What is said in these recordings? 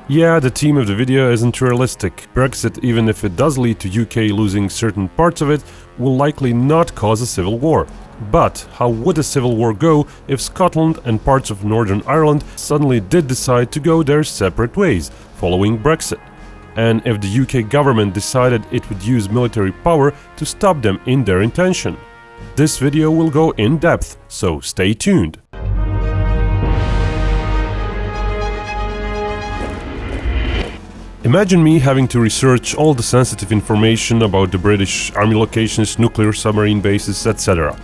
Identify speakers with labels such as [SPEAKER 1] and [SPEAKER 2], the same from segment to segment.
[SPEAKER 1] Yeah, the theme of the video isn't realistic. Brexit, even if it does lead to UK losing certain parts of it, will likely not cause a civil war. But how would a civil war go if Scotland and parts of Northern Ireland suddenly did decide to go their separate ways following Brexit? And if the UK government decided it would use military power to stop them in their intention? This video will go in depth, so stay tuned. Imagine me having to research all the sensitive information about the British Army locations, nuclear submarine bases, etc.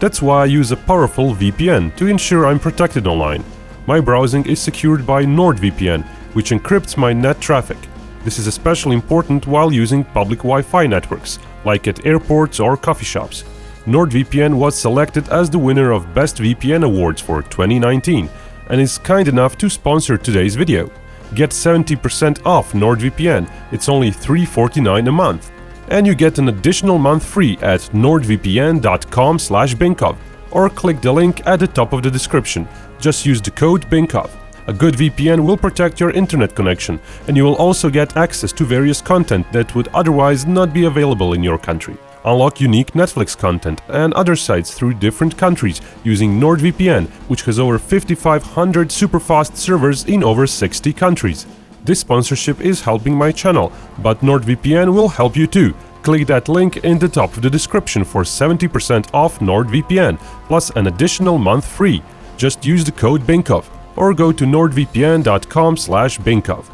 [SPEAKER 1] That's why I use a powerful VPN to ensure I'm protected online. My browsing is secured by NordVPN, which encrypts my net traffic. This is especially important while using public Wi-Fi networks, like at airports or coffee shops. NordVPN was selected as the winner of Best VPN Awards for 2019 and is kind enough to sponsor today's video. Get 70% off NordVPN, it's only $3.49 a month. And you get an additional month free at nordvpn.com/Binkov or click the link at the top of the description. Just use the code Binkov. A good VPN will protect your internet connection, and you will also get access to various content that would otherwise not be available in your country. Unlock unique Netflix content and other sites through different countries using NordVPN, which has over 5,500 super-fast servers in over 60 countries. This sponsorship is helping my channel, but NordVPN will help you too. Click that link in the top of the description for 70% off NordVPN, plus an additional month free. Just use the code Binkov or go to nordvpn.com/Binkov.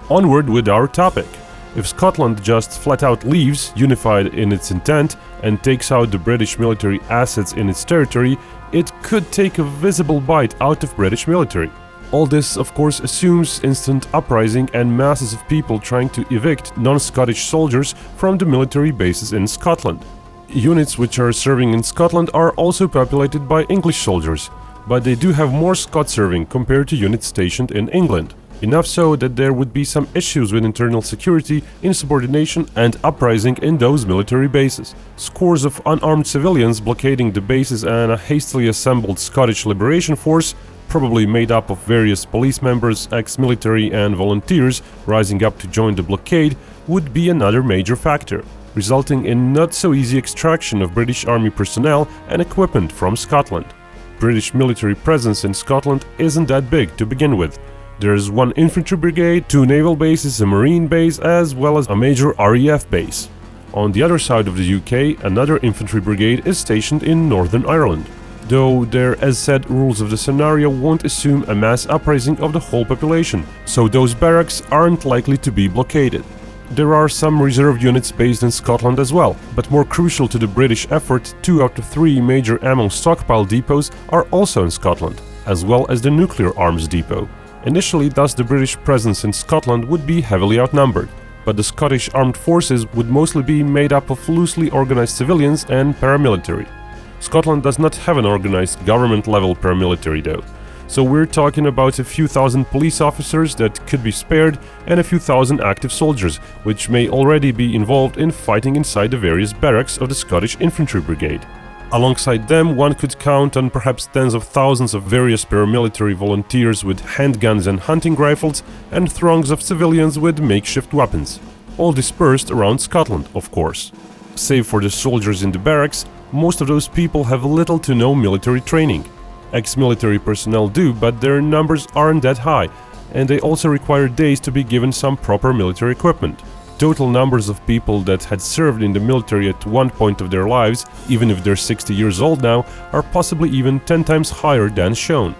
[SPEAKER 1] Onward with our topic. If Scotland just flat out leaves, unified in its intent, and takes out the British military assets in its territory, it could take a visible bite out of British military. All this, of course, assumes instant uprising and masses of people trying to evict non-Scottish soldiers from the military bases in Scotland. Units which are serving in Scotland are also populated by English soldiers, but they do have more Scots serving compared to units stationed in England. Enough so that there would be some issues with internal security, insubordination and uprising in those military bases. Scores of unarmed civilians blockading the bases and a hastily assembled Scottish Liberation Force, probably made up of various police members, ex-military and volunteers rising up to join the blockade, would be another major factor, resulting in not so easy extraction of British Army personnel and equipment from Scotland. British military presence in Scotland isn't that big to begin with. There's one infantry brigade, 2 naval bases, a marine base, as well as a major RAF base. On the other side of the UK, another infantry brigade is stationed in Northern Ireland, though their as said rules of the scenario won't assume a mass uprising of the whole population, so those barracks aren't likely to be blockaded. There are some reserve units based in Scotland as well, but more crucial to the British effort, 2 out of 3 major ammo stockpile depots are also in Scotland, as well as the nuclear arms depot. Initially, thus, the British presence in Scotland would be heavily outnumbered, but the Scottish armed forces would mostly be made up of loosely organized civilians and paramilitary. Scotland does not have an organized government-level paramilitary though, so we're talking about a few thousand police officers that could be spared and a few thousand active soldiers, which may already be involved in fighting inside the various barracks of the Scottish Infantry Brigade. Alongside them, one could count on perhaps tens of thousands of various paramilitary volunteers with handguns and hunting rifles, and throngs of civilians with makeshift weapons, all dispersed around Scotland, of course. Save for the soldiers in the barracks, most of those people have little to no military training. Ex-military personnel do, but their numbers aren't that high, and they also require days to be given some proper military equipment. Total numbers of people that had served in the military at one point of their lives, even if they're 60 years old now, are possibly even 10 times higher than shown.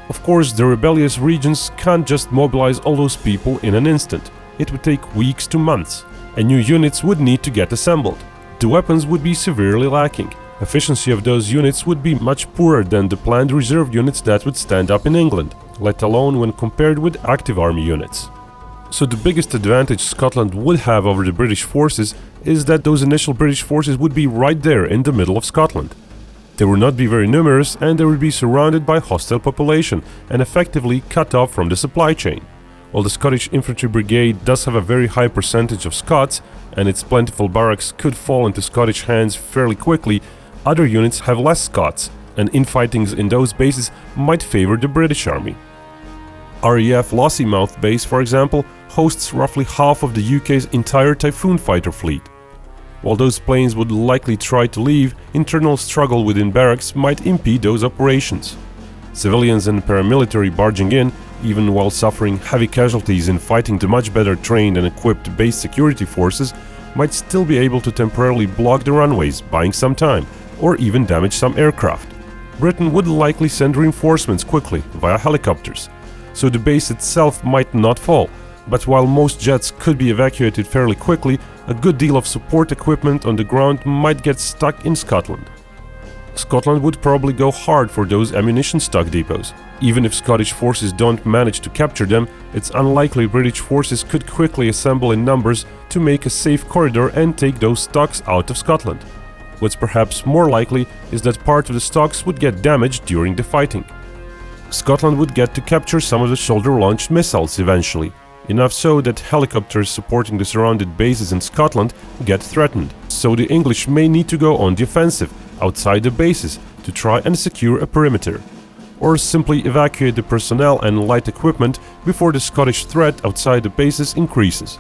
[SPEAKER 1] Of course, the rebellious regions can't just mobilize all those people in an instant. It would take weeks to months, and new units would need to get assembled. The weapons would be severely lacking. Efficiency of those units would be much poorer than the planned reserve units that would stand up in England, let alone when compared with active army units. So the biggest advantage Scotland would have over the British forces is that those initial British forces would be right there in the middle of Scotland. They would not be very numerous and they would be surrounded by hostile population and effectively cut off from the supply chain. While the Scottish Infantry Brigade does have a very high percentage of Scots and its plentiful barracks could fall into Scottish hands fairly quickly, other units have less Scots and infightings in those bases might favor the British Army. RAF Lossiemouth base, for example, hosts roughly half of the UK's entire Typhoon fighter fleet. While those planes would likely try to leave, internal struggle within barracks might impede those operations. Civilians and paramilitary barging in, even while suffering heavy casualties in fighting the much better trained and equipped base security forces, might still be able to temporarily block the runways, buying some time, or even damage some aircraft. Britain would likely send reinforcements quickly via helicopters, so the base itself might not fall. But while most jets could be evacuated fairly quickly, a good deal of support equipment on the ground might get stuck in Scotland. Scotland would probably go hard for those ammunition stock depots. Even if Scottish forces don't manage to capture them, it's unlikely British forces could quickly assemble in numbers to make a safe corridor and take those stocks out of Scotland. What's perhaps more likely is that part of the stocks would get damaged during the fighting. Scotland would get to capture some of the shoulder-launched missiles eventually, enough so that helicopters supporting the surrounded bases in Scotland get threatened. So the English may need to go on the offensive outside the bases to try and secure a perimeter, or simply evacuate the personnel and light equipment before the Scottish threat outside the bases increases.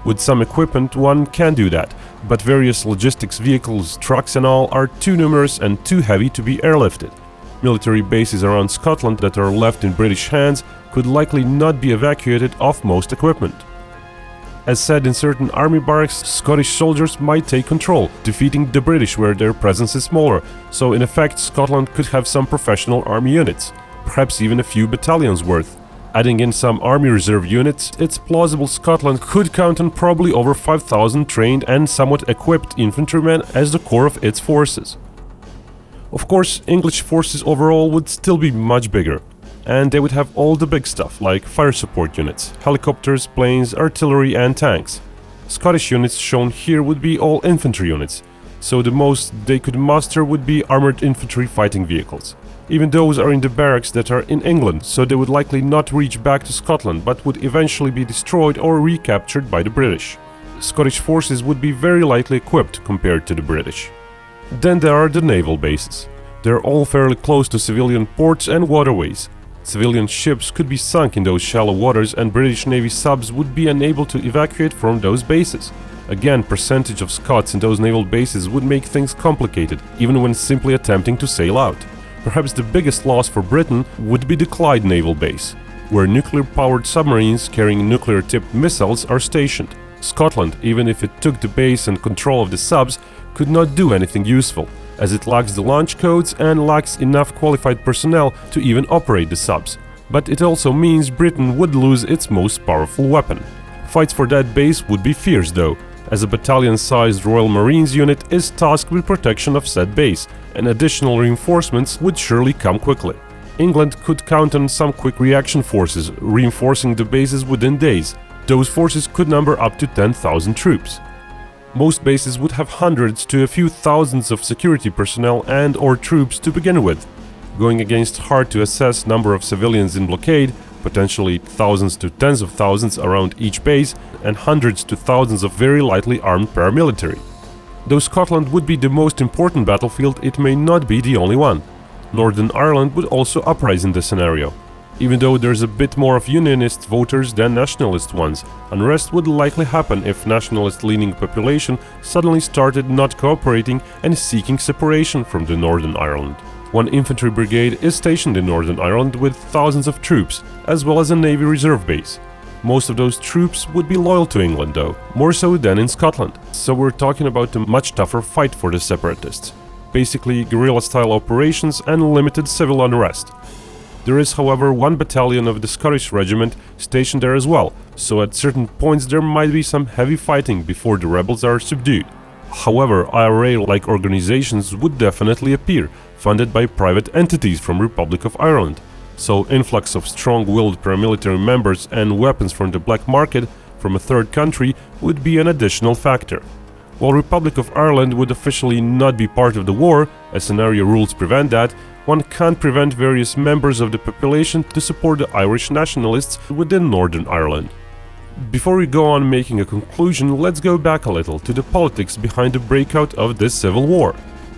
[SPEAKER 1] With some equipment one can do that, but various logistics vehicles, trucks and all are too numerous and too heavy to be airlifted. Military bases around Scotland that are left in British hands could likely not be evacuated of most equipment. As said in certain army barracks, Scottish soldiers might take control, defeating the British where their presence is smaller, so in effect Scotland could have some professional army units, perhaps even a few battalions worth. Adding in some army reserve units, it's plausible Scotland could count on probably over 5,000 trained and somewhat equipped infantrymen as the core of its forces. Of course, English forces overall would still be much bigger, and they would have all the big stuff like fire support units, helicopters, planes, artillery and tanks. Scottish units shown here would be all infantry units, so the most they could muster would be armored infantry fighting vehicles. Even those are in the barracks that are in England, so they would likely not reach back to Scotland but would eventually be destroyed or recaptured by the British. Scottish forces would be very lightly equipped compared to the British. Then there are the naval bases. They're all fairly close to civilian ports and waterways. Civilian ships could be sunk in those shallow waters and British Navy subs would be unable to evacuate from those bases. Again, percentage of Scots in those naval bases would make things complicated, even when simply attempting to sail out. Perhaps the biggest loss for Britain would be the Clyde naval base, where nuclear-powered submarines carrying nuclear-tipped missiles are stationed. Scotland, even if it took the base and control of the subs, could not do anything useful, as it lacks the launch codes and lacks enough qualified personnel to even operate the subs. But it also means Britain would lose its most powerful weapon. Fights for that base would be fierce though, as a battalion-sized Royal Marines unit is tasked with protection of said base, and additional reinforcements would surely come quickly. England could count on some quick reaction forces, reinforcing the bases within days. Those forces could number up to 10,000 troops. Most bases would have hundreds to a few thousands of security personnel and/or troops to begin with. Going against hard-to-assess number of civilians in blockade, potentially thousands to tens of thousands around each base, and hundreds to thousands of very lightly armed paramilitary. Though Scotland would be the most important battlefield, it may not be the only one. Northern Ireland would also uprise in this scenario. Even though there's a bit more of unionist voters than nationalist ones, unrest would likely happen if nationalist-leaning population suddenly started not cooperating and seeking separation from the Northern Ireland. One infantry brigade is stationed in Northern Ireland with thousands of troops, as well as a Navy reserve base. Most of those troops would be loyal to England though, more so than in Scotland, so we're talking about a much tougher fight for the separatists. Basically guerrilla-style operations and limited civil unrest. There is, however, one battalion of the Scottish Regiment stationed there as well, so at certain points there might be some heavy fighting before the rebels are subdued. However, IRA-like organizations would definitely appear, funded by private entities from Republic of Ireland, so influx of strong-willed paramilitary members and weapons from the black market from a third country would be an additional factor. While Republic of Ireland would officially not be part of the war, as scenario rules prevent that, one can't prevent various members of the population to support the Irish nationalists within Northern Ireland. Before we go on making a conclusion, let's go back a little to the politics behind the breakout of this civil war.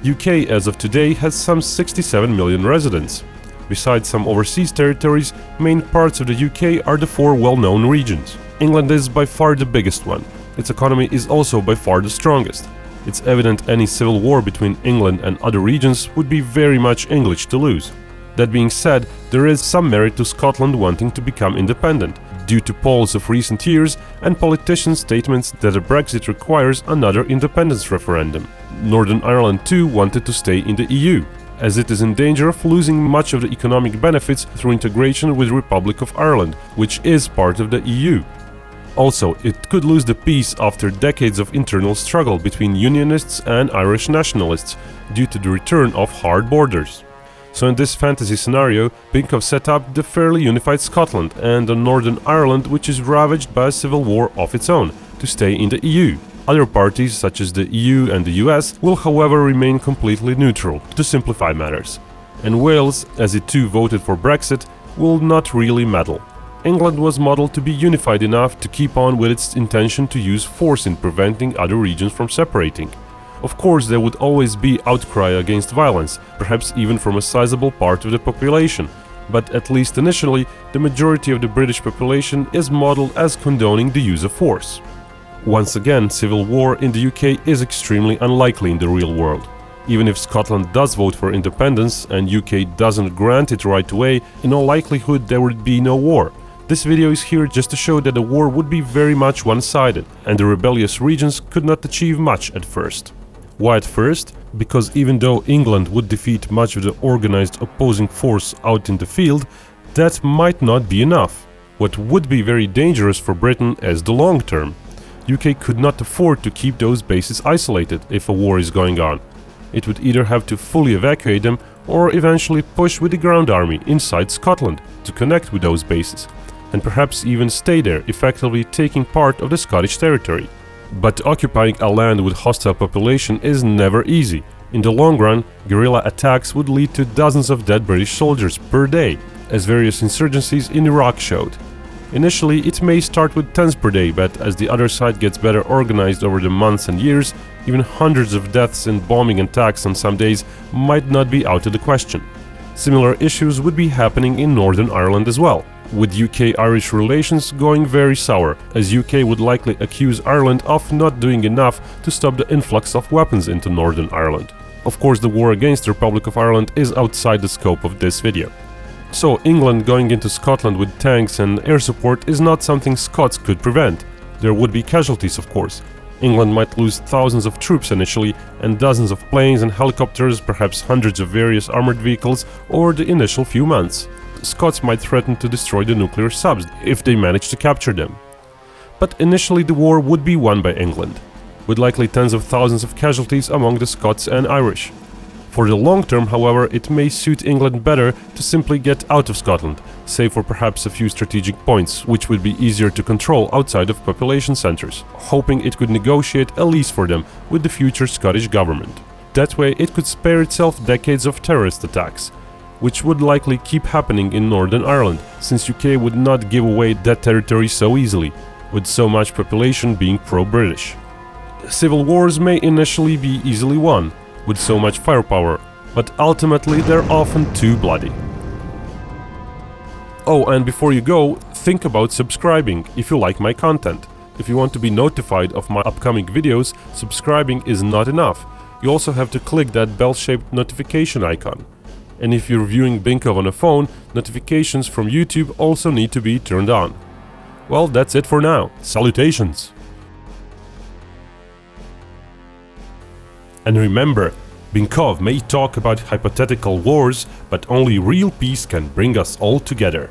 [SPEAKER 1] UK as of today has some 67 million residents. Besides some overseas territories, main parts of the UK are the four well-known regions. England is by far the biggest one. Its economy is also by far the strongest. It's evident any civil war between England and other regions would be very much English to lose. That being said, there is some merit to Scotland wanting to become independent, due to polls of recent years and politicians' statements that a Brexit requires another independence referendum. Northern Ireland too wanted to stay in the EU, as it is in danger of losing much of the economic benefits through integration with the Republic of Ireland, which is part of the EU. Also, it could lose the peace after decades of internal struggle between Unionists and Irish nationalists due to the return of hard borders. So in this fantasy scenario, Binkov set up the fairly unified Scotland and a Northern Ireland which is ravaged by a civil war of its own, to stay in the EU. Other parties, such as the EU and the US, will however remain completely neutral, to simplify matters. And Wales, as it too voted for Brexit, will not really meddle. England was modeled to be unified enough to keep on with its intention to use force in preventing other regions from separating. Of course, there would always be outcry against violence, perhaps even from a sizable part of the population, but at least initially, the majority of the British population is modeled as condoning the use of force. Once again, civil war in the UK is extremely unlikely in the real world. Even if Scotland does vote for independence and UK doesn't grant it right away, in all likelihood there would be no war. This video is here just to show that the war would be very much one-sided, and the rebellious regions could not achieve much at first. Why at first? Because even though England would defeat much of the organized opposing force out in the field, that might not be enough. What would be very dangerous for Britain is the long term. UK could not afford to keep those bases isolated if a war is going on. It would either have to fully evacuate them or eventually push with the ground army inside Scotland to connect with those bases, and perhaps even stay there, effectively taking part of the Scottish territory. But occupying a land with hostile population is never easy. In the long run, guerrilla attacks would lead to dozens of dead British soldiers per day, as various insurgencies in Iraq showed. Initially, it may start with tens per day, but as the other side gets better organized over the months and years, even hundreds of deaths and bombing attacks on some days might not be out of the question. Similar issues would be happening in Northern Ireland as well, with UK-Irish relations going very sour, as UK would likely accuse Ireland of not doing enough to stop the influx of weapons into Northern Ireland. Of course, the war against the Republic of Ireland is outside the scope of this video. So England going into Scotland with tanks and air support is not something Scots could prevent. There would be casualties, of course. England might lose thousands of troops initially, and dozens of planes and helicopters, perhaps hundreds of various armored vehicles over the initial few months. Scots might threaten to destroy the nuclear subs if they manage to capture them. But initially the war would be won by England, with likely tens of thousands of casualties among the Scots and Irish. For the long term, however, it may suit England better to simply get out of Scotland, save for perhaps a few strategic points, which would be easier to control outside of population centres, hoping it could negotiate a lease for them with the future Scottish government. That way it could spare itself decades of terrorist attacks, which would likely keep happening in Northern Ireland, since UK would not give away that territory so easily, with so much population being pro-British. Civil wars may initially be easily won, with so much firepower, but ultimately they're often too bloody. Oh, and before you go, think about subscribing if you like my content. If you want to be notified of my upcoming videos, subscribing is not enough. You also have to click that bell-shaped notification icon. And if you're viewing Binkov on a phone, notifications from YouTube also need to be turned on. Well, that's it for now. Salutations! And remember, Binkov may talk about hypothetical wars, but only real peace can bring us all together.